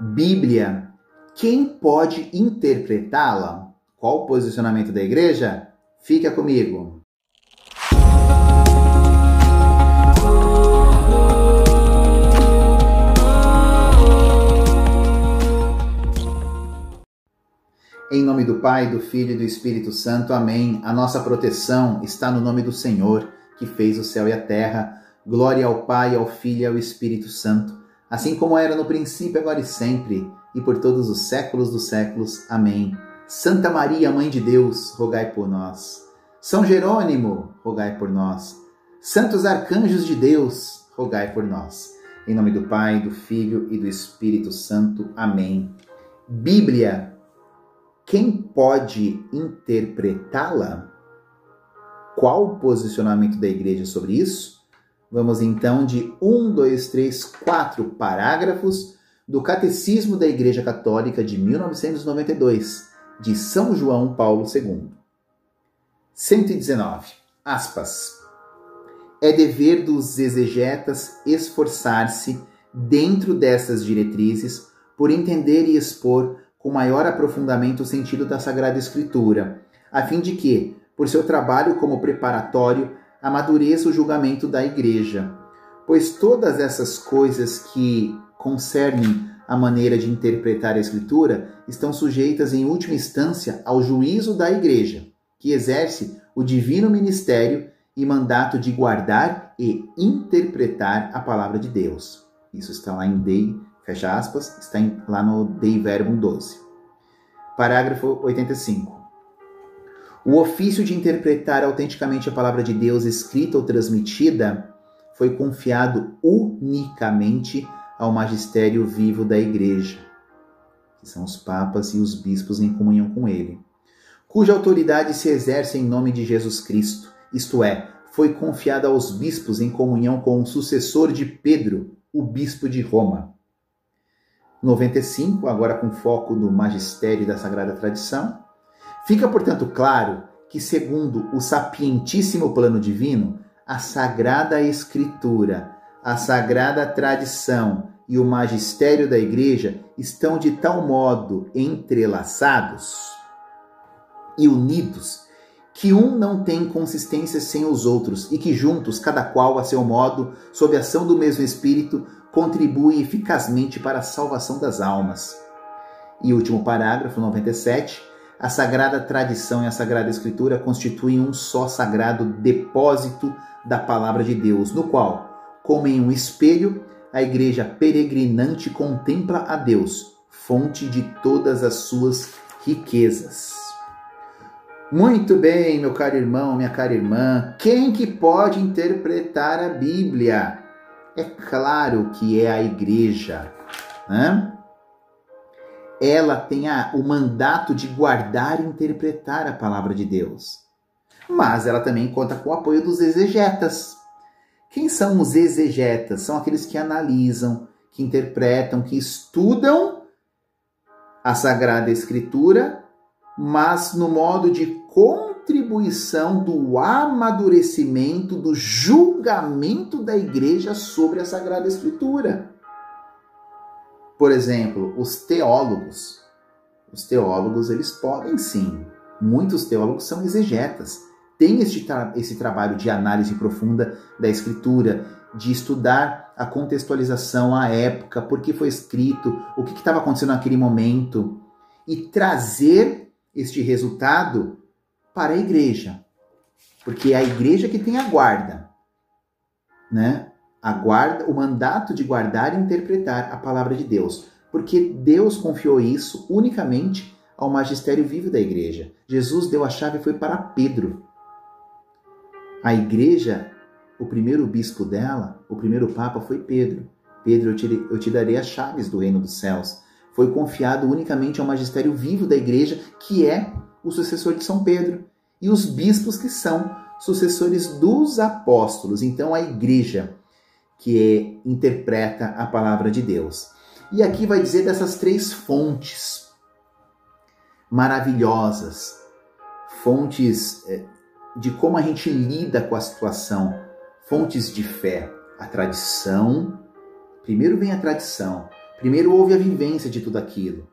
Bíblia, quem pode interpretá-la? Qual o posicionamento da igreja? Fica comigo. Em nome do Pai, do Filho e do Espírito Santo. Amém. A nossa proteção está no nome do Senhor, que fez o céu e a terra. Glória ao Pai, ao Filho e ao Espírito Santo, assim como era no princípio, agora e sempre, e por todos os séculos dos séculos. Amém. Santa Maria, Mãe de Deus, rogai por nós. São Jerônimo, rogai por nós. Santos arcanjos de Deus, rogai por nós. Em nome do Pai, do Filho e do Espírito Santo. Amém. Bíblia, quem pode interpretá-la? Qual o posicionamento da igreja sobre isso? Vamos então de 4 parágrafos do Catecismo da Igreja Católica de 1992, de São João Paulo II. 119. Aspas. É dever dos exegetas esforçar-se, dentro dessas diretrizes, por entender e expor com maior aprofundamento o sentido da Sagrada Escritura, a fim de que, por seu trabalho como preparatório, amadureça o julgamento da Igreja. Pois todas essas coisas que concernem a maneira de interpretar a Escritura estão sujeitas, em última instância, ao juízo da Igreja, que exerce o divino ministério e mandato de guardar e interpretar a Palavra de Deus. Isso está lá em Dei, fecha aspas, está lá no Dei Verbum 12. Parágrafo 85. O ofício de interpretar autenticamente a Palavra de Deus escrita ou transmitida foi confiado unicamente ao magistério vivo da Igreja, que são os papas e os bispos em comunhão com ele, cuja autoridade se exerce em nome de Jesus Cristo, isto é, foi confiada aos bispos em comunhão com o sucessor de Pedro, o bispo de Roma. 95, agora com foco no magistério da Sagrada Tradição. Fica, portanto, claro que, segundo o sapientíssimo plano divino, a Sagrada Escritura, a Sagrada Tradição e o magistério da Igreja estão de tal modo entrelaçados e unidos que um não tem consistência sem os outros e que juntos, cada qual a seu modo, sob a ação do mesmo Espírito, contribui eficazmente para a salvação das almas. E último parágrafo, 97, a Sagrada Tradição e a Sagrada Escritura constituem um só sagrado depósito da Palavra de Deus, no qual, como em um espelho, a Igreja peregrinante contempla a Deus, fonte de todas as suas riquezas. Muito bem, meu caro irmão, minha cara irmã, quem que pode interpretar a Bíblia? É claro que é a Igreja, né? Ela tem o mandato de guardar e interpretar a Palavra de Deus. Mas ela também conta com o apoio dos exegetas. Quem são os exegetas? São aqueles que analisam, que interpretam, que estudam a Sagrada Escritura, mas no modo de contribuição do amadurecimento, do julgamento da Igreja sobre a Sagrada Escritura. Por exemplo, os teólogos. Os teólogos, eles podem sim. Muitos teólogos são exegetas. Tem esse trabalho de análise profunda da Escritura, de estudar a contextualização, a época, por que foi escrito, o que estava acontecendo naquele momento, e trazer este resultado para a Igreja. Porque é a Igreja que tem a guarda, né? A guarda, o mandato de guardar e interpretar a Palavra de Deus. Porque Deus confiou isso unicamente ao magistério vivo da Igreja. Jesus deu a chave e foi para Pedro. A Igreja, o primeiro bispo dela, o primeiro papa foi Pedro. Pedro, eu te darei as chaves do reino dos céus. Foi confiado unicamente ao magistério vivo da Igreja, que é o sucessor de São Pedro. E os bispos que são sucessores dos apóstolos. Então, a Igreja que interpreta a Palavra de Deus. E aqui vai dizer dessas 3 fontes maravilhosas, fontes de como a gente lida com a situação, fontes de fé. A tradição, primeiro vem a tradição, Primeiro houve a vivência de tudo aquilo.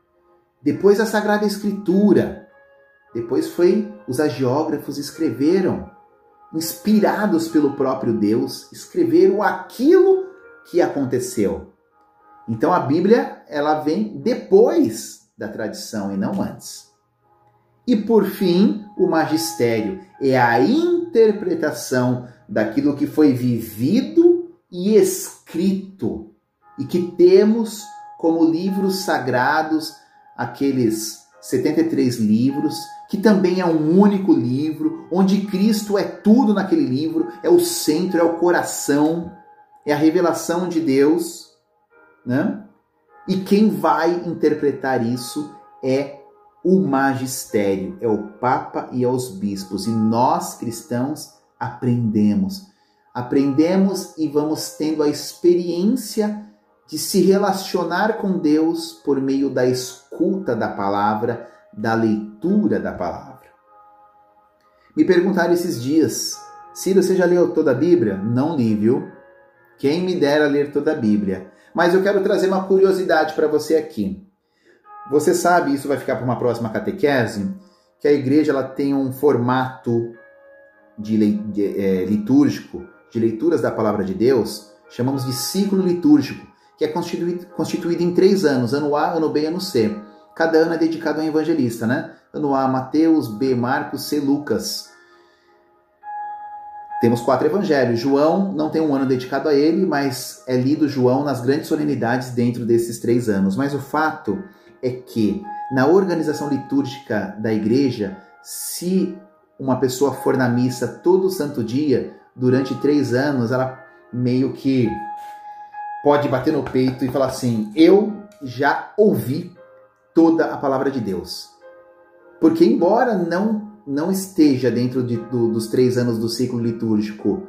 Depois a Sagrada Escritura. Depois os hagiógrafos escreveram, inspirados pelo próprio Deus, escreveram aquilo que aconteceu. Então a Bíblia, ela vem depois da tradição e não antes. E por fim, o magistério é a interpretação daquilo que foi vivido e escrito e que temos como livros sagrados, aqueles 73 livros, que também é um único livro, onde Cristo é tudo naquele livro, é o centro, é o coração, é a revelação de Deus, né? E quem vai interpretar isso é o magistério, é o Papa e os bispos. E nós, cristãos, aprendemos e vamos tendo a experiência de se relacionar com Deus por meio da escuta da palavra, da leitura da palavra. Me perguntaram esses dias: Ciro, você já leu toda a Bíblia? Não li, viu? Quem me dera ler toda a Bíblia. Mas eu quero trazer uma curiosidade para você aqui. Você sabe, isso vai ficar para uma próxima catequese, que a igreja ela tem um formato litúrgico, de leituras da palavra de Deus, chamamos de ciclo litúrgico, que é constituído em 3 anos, ano A, ano B e ano C. Cada ano é dedicado a um evangelista, né? Ano A, Mateus, B, Marcos, C, Lucas. Temos 4 evangelhos. João não tem um ano dedicado a ele, mas é lido João nas grandes solenidades dentro desses 3 anos. Mas o fato é que, na organização litúrgica da igreja, se uma pessoa for na missa todo santo dia, durante 3 anos, ela meio que pode bater no peito e falar assim: eu já ouvi toda a palavra de Deus. Porque embora não esteja dentro dos 3 anos do ciclo litúrgico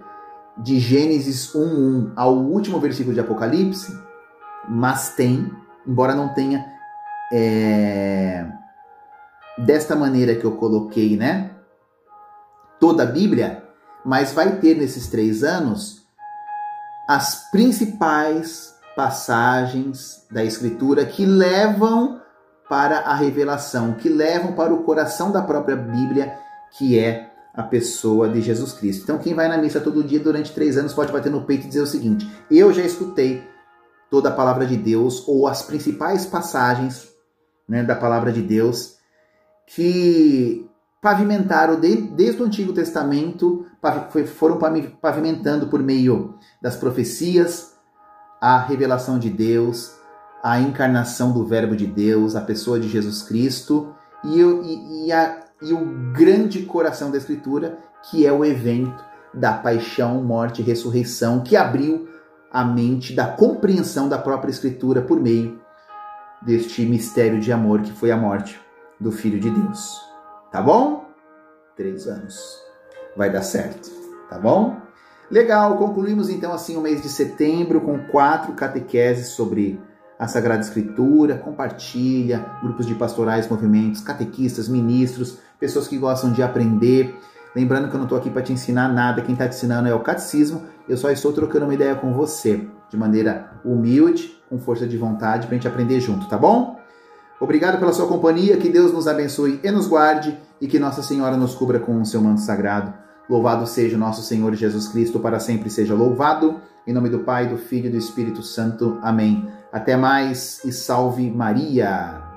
de Gênesis 1:1 ao último versículo de Apocalipse, mas tem, embora não tenha desta maneira que eu coloquei, né, toda a Bíblia, mas vai ter nesses 3 anos as principais passagens da Escritura que levam para a revelação, que levam para o coração da própria Bíblia, que é a pessoa de Jesus Cristo. Então quem vai na missa todo dia durante 3 anos pode bater no peito e dizer o seguinte: eu já escutei toda a palavra de Deus, ou as principais passagens, né, da palavra de Deus, que pavimentaram desde o Antigo Testamento, foram pavimentando por meio das profecias a revelação de Deus, a encarnação do Verbo de Deus, a pessoa de Jesus Cristo e o grande coração da Escritura, que é o evento da paixão, morte e ressurreição, que abriu a mente da compreensão da própria Escritura por meio deste mistério de amor que foi a morte do Filho de Deus. Tá bom? 3 anos. Vai dar certo. Tá bom? Legal, concluímos então assim o mês de setembro com 4 catequeses sobre a Sagrada Escritura. Compartilha, grupos de pastorais, movimentos, catequistas, ministros, pessoas que gostam de aprender. Lembrando que eu não estou aqui para te ensinar nada, quem está te ensinando é o catecismo, eu só estou trocando uma ideia com você, de maneira humilde, com força de vontade, para a gente aprender junto, tá bom? Obrigado pela sua companhia, que Deus nos abençoe e nos guarde, e que Nossa Senhora nos cubra com o seu manto sagrado. Louvado seja o nosso Senhor Jesus Cristo, para sempre seja louvado. Em nome do Pai, do Filho e do Espírito Santo. Amém. Até mais e salve Maria!